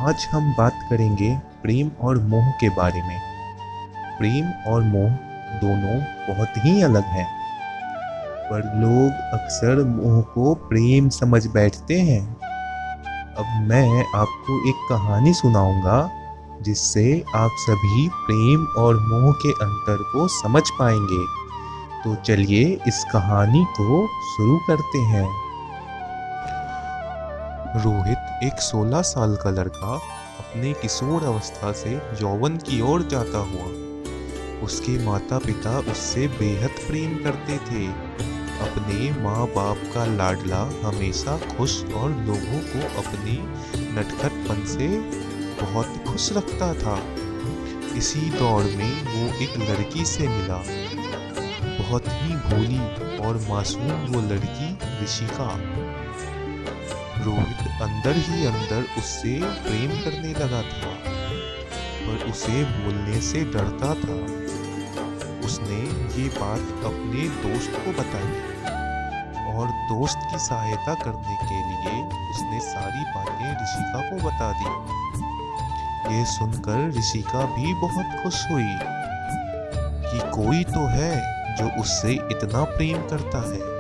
आज हम बात करेंगे प्रेम और मोह के बारे में। प्रेम और मोह दोनों बहुत ही अलग हैं, पर लोग अक्सर मोह को प्रेम समझ बैठते हैं। अब मैं आपको एक कहानी सुनाऊंगा जिससे आप सभी प्रेम और मोह के अंतर को समझ पाएंगे। तो चलिए इस कहानी को शुरू करते हैं। रोहित एक 16 साल का लड़का अपने किशोर अवस्था से यौवन की ओर जाता हुआ। उसके माता पिता उससे बेहद प्रेम करते थे। अपने माँ बाप का लाडला हमेशा खुश और लोगों को अपने नटखटपन से बहुत खुश रखता था। इसी दौर में वो एक लड़की से मिला, बहुत ही भोली और मासूम वो लड़की ऋषिका। रोहित अंदर ही अंदर उससे प्रेम करने लगा था, पर उसे बोलने से डरता था। उसने ये बात अपने दोस्त को बताई और दोस्त की सहायता करने के लिए उसने सारी बातें ऋषिका को बता दी। ये सुनकर ऋषिका भी बहुत खुश हुई कि कोई तो है जो उससे इतना प्रेम करता है।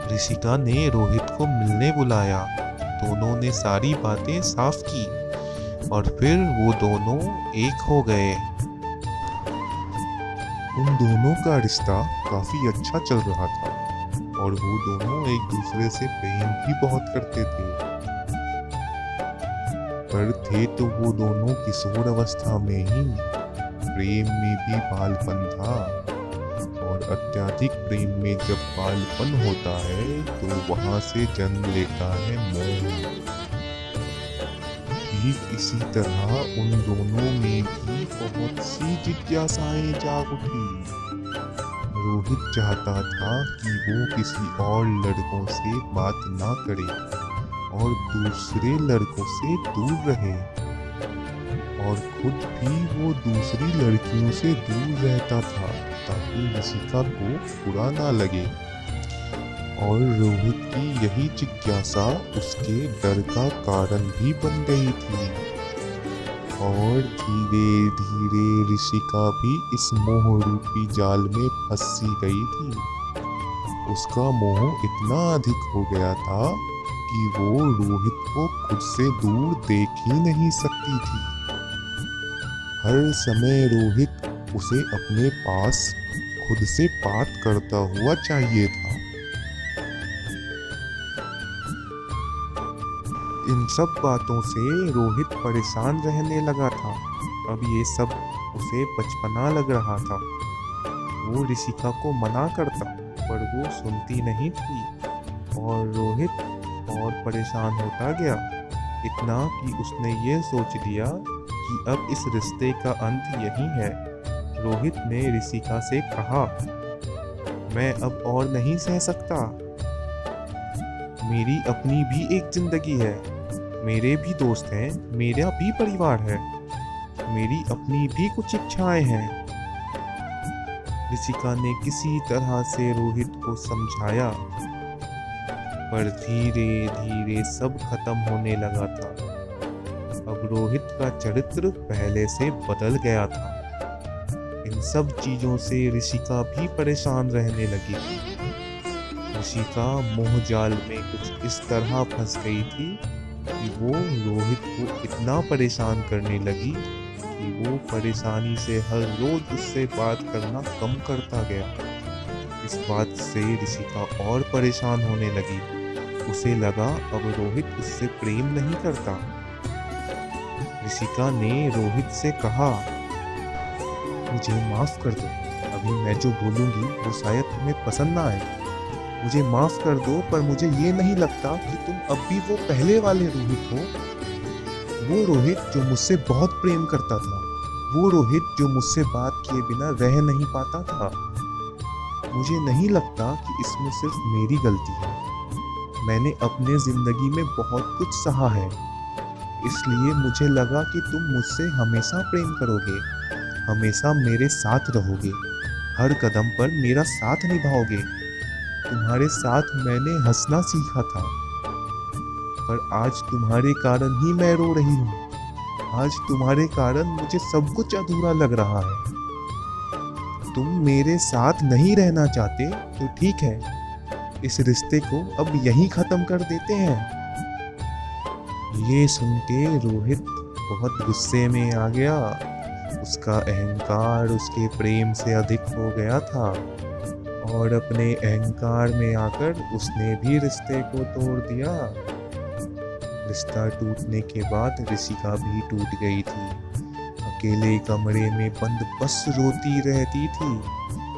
ऋषिका ने रोहित को मिलने बुलाया। दोनों ने सारी बातें साफ की और फिर वो दोनों एक हो गए। उन दोनों का रिश्ता काफी अच्छा चल रहा था और वो दोनों एक दूसरे से प्रेम भी बहुत करते थे। पर थे तो वो दोनों किशोर अवस्था में ही। प्रेम में भी बालपन था और अत्यधिक प्रेम में जब बालपन होता है तो वहां से जन्म लेता है मोह। ठीक इसी तरह उन दोनों में भी बहुत सी जिज्ञासाएं जाग उठी। रोहित चाहता था कि वो किसी और लड़कों से बात ना करे और दूसरे लड़कों से दूर रहे, और खुद भी वो दूसरी लड़कियों से दूर रहता था ताकि ऋषिका को बुरा ना लगे। और रोहित की यही जिज्ञासा उसके डर का कारण भी बन गई थी। और धीरे धीरे ऋषिका भी इस मोह रूपी जाल में फंसी गई थी। उसका मोह इतना अधिक हो गया था कि वो रोहित को खुद से दूर देख ही नहीं सकती थी। हर समय रोहित उसे अपने पास खुद से बात करता हुआ चाहिए था। इन सब बातों से रोहित परेशान रहने लगा था। अब ये सब उसे बचपना लग रहा था। वो ऋषिका को मना करता पर वो सुनती नहीं थी और रोहित और परेशान होता गया, इतना कि उसने ये सोच लिया कि अब इस रिश्ते का अंत यही है। रोहित ने ऋषिका से कहा, मैं अब और नहीं सह सकता। मेरी अपनी भी एक जिंदगी है, मेरे भी दोस्त हैं, मेरा भी परिवार है, मेरी अपनी भी कुछ इच्छाएं हैं। ऋषिका ने किसी तरह से रोहित को समझाया, पर धीरे धीरे सब खत्म होने लगा था। अब रोहित का चरित्र पहले से बदल गया था। इन सब चीजों से ऋषिका भी परेशान रहने लगी थी। ऋषिका मोह जाल में कुछ इस तरह फंस गई थी कि वो रोहित को इतना परेशान करने लगी कि वो परेशानी से हर रोज उससे बात करना कम करता गया। इस बात से ऋषिका और परेशान होने लगी। उसे लगा अब रोहित उससे प्रेम नहीं करता। ऋषिका ने रोहित से कहा, मुझे माफ कर दो, अभी मैं जो बोलूंगी वो शायद तुम्हें पसंद ना आए। मुझे माफ कर दो, पर मुझे ये नहीं लगता कि तुम अब भी वो पहले वाले रोहित हो। वो रोहित जो मुझसे बहुत प्रेम करता था, वो रोहित जो मुझसे बात किए बिना रह नहीं पाता था। मुझे नहीं लगता कि इसमें सिर्फ मेरी गलती है। मैंने अपने जिंदगी में बहुत कुछ सहा है, इसलिए मुझे लगा कि तुम मुझसे हमेशा प्रेम करोगे, हमेशा मेरे साथ रहोगे, हर कदम पर मेरा साथ निभाओगे। तुम्हारे साथ मैंने हंसना सीखा था, पर आज तुम्हारे कारण ही मैं रो रही हूँ। आज तुम्हारे कारण मुझे सब कुछ अधूरा लग रहा है। तुम मेरे साथ नहीं रहना चाहते तो ठीक है, इस रिश्ते को अब यहीं खत्म कर देते हैं। ये सुन के रोहित बहुत गुस्से में आ गया। उसका अहंकार उसके प्रेम से अधिक हो गया था और अपने अहंकार में आकर उसने भी रिश्ते को तोड़ दिया। रिश्ता टूटने के बाद ऋषिका भी टूट गई थी। अकेले कमरे में बंद बस रोती रहती थी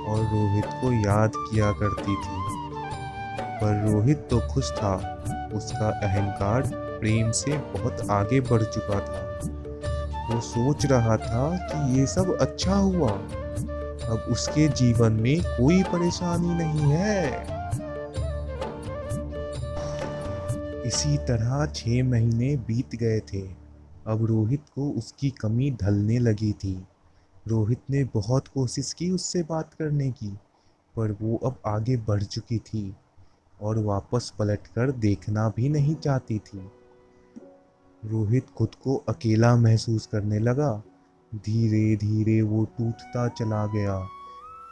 और रोहित को याद किया करती थी। पर रोहित तो खुश था, उसका अहंकार प्रेम से बहुत आगे बढ़ चुका था। वो सोच रहा था कि ये सब अच्छा हुआ, अब उसके जीवन में कोई परेशानी नहीं है। इसी तरह 6 महीने बीत गए थे। अब रोहित को उसकी कमी ढलने लगी थी। रोहित ने बहुत कोशिश की उससे बात करने की, पर वो अब आगे बढ़ चुकी थी और वापस पलटकर देखना भी नहीं चाहती थी। रोहित खुद को अकेला महसूस करने लगा। धीरे धीरे वो टूटता चला गया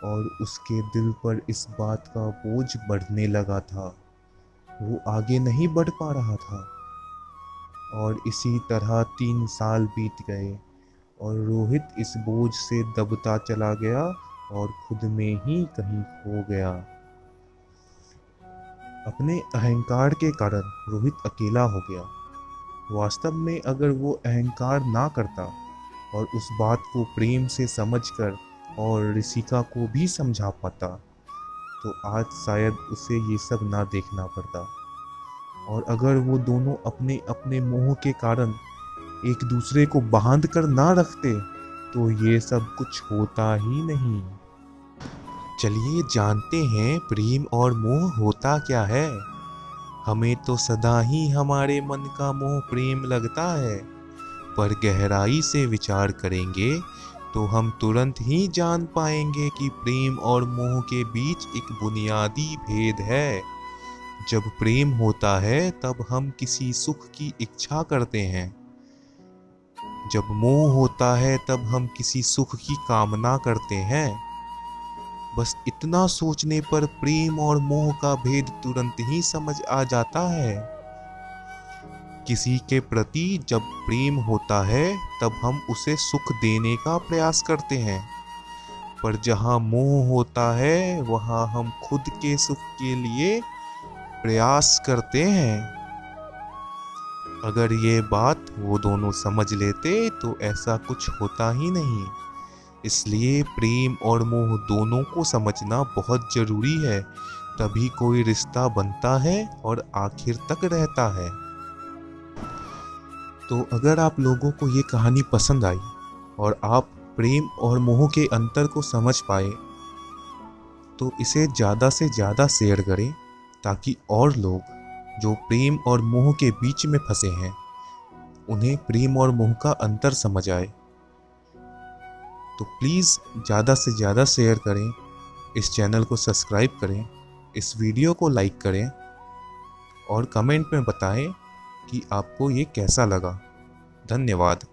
और उसके दिल पर इस बात का बोझ बढ़ने लगा था। वो आगे नहीं बढ़ पा रहा था और इसी तरह 3 साल बीत गए और रोहित इस बोझ से दबता चला गया और खुद में ही कहीं खो गया। अपने अहंकार के कारण रोहित अकेला हो गया। वास्तव में अगर वो अहंकार ना करता और उस बात को प्रेम से समझकर और ऋषिका को भी समझा पाता, तो आज शायद उसे ये सब ना देखना पड़ता। और अगर वो दोनों अपने अपने मोह के कारण एक दूसरे को बांध कर ना रखते, तो ये सब कुछ होता ही नहीं। चलिए जानते हैं प्रेम और मोह होता क्या है। हमें तो सदा ही हमारे मन का मोह प्रेम लगता है, पर गहराई से विचार करेंगे तो हम तुरंत ही जान पाएंगे कि प्रेम और मोह के बीच एक बुनियादी भेद है। जब प्रेम होता है तब हम किसी सुख की इच्छा करते हैं, जब मोह होता है तब हम किसी सुख की कामना करते हैं। बस इतना सोचने पर प्रेम और मोह का भेद तुरंत ही समझ आ जाता है। किसी के प्रति जब प्रेम होता है तब हम उसे सुख देने का प्रयास करते हैं, पर जहाँ मोह होता है वहाँ हम खुद के सुख के लिए प्रयास करते हैं। अगर ये बात वो दोनों समझ लेते तो ऐसा कुछ होता ही नहीं। इसलिए प्रेम और मोह दोनों को समझना बहुत जरूरी है, तभी कोई रिश्ता बनता है और आखिर तक रहता है। तो अगर आप लोगों को ये कहानी पसंद आई और आप प्रेम और मोह के अंतर को समझ पाए, तो इसे ज़्यादा से ज़्यादा शेयर करें, ताकि और लोग जो प्रेम और मोह के बीच में फंसे हैं, उन्हें प्रेम और मोह का अंतर समझ आए। तो प्लीज़ ज़्यादा से ज़्यादा शेयर करें, इस चैनल को सब्सक्राइब करें, इस वीडियो को लाइक करें और कमेंट में बताएं कि आपको ये कैसा लगा। धन्यवाद।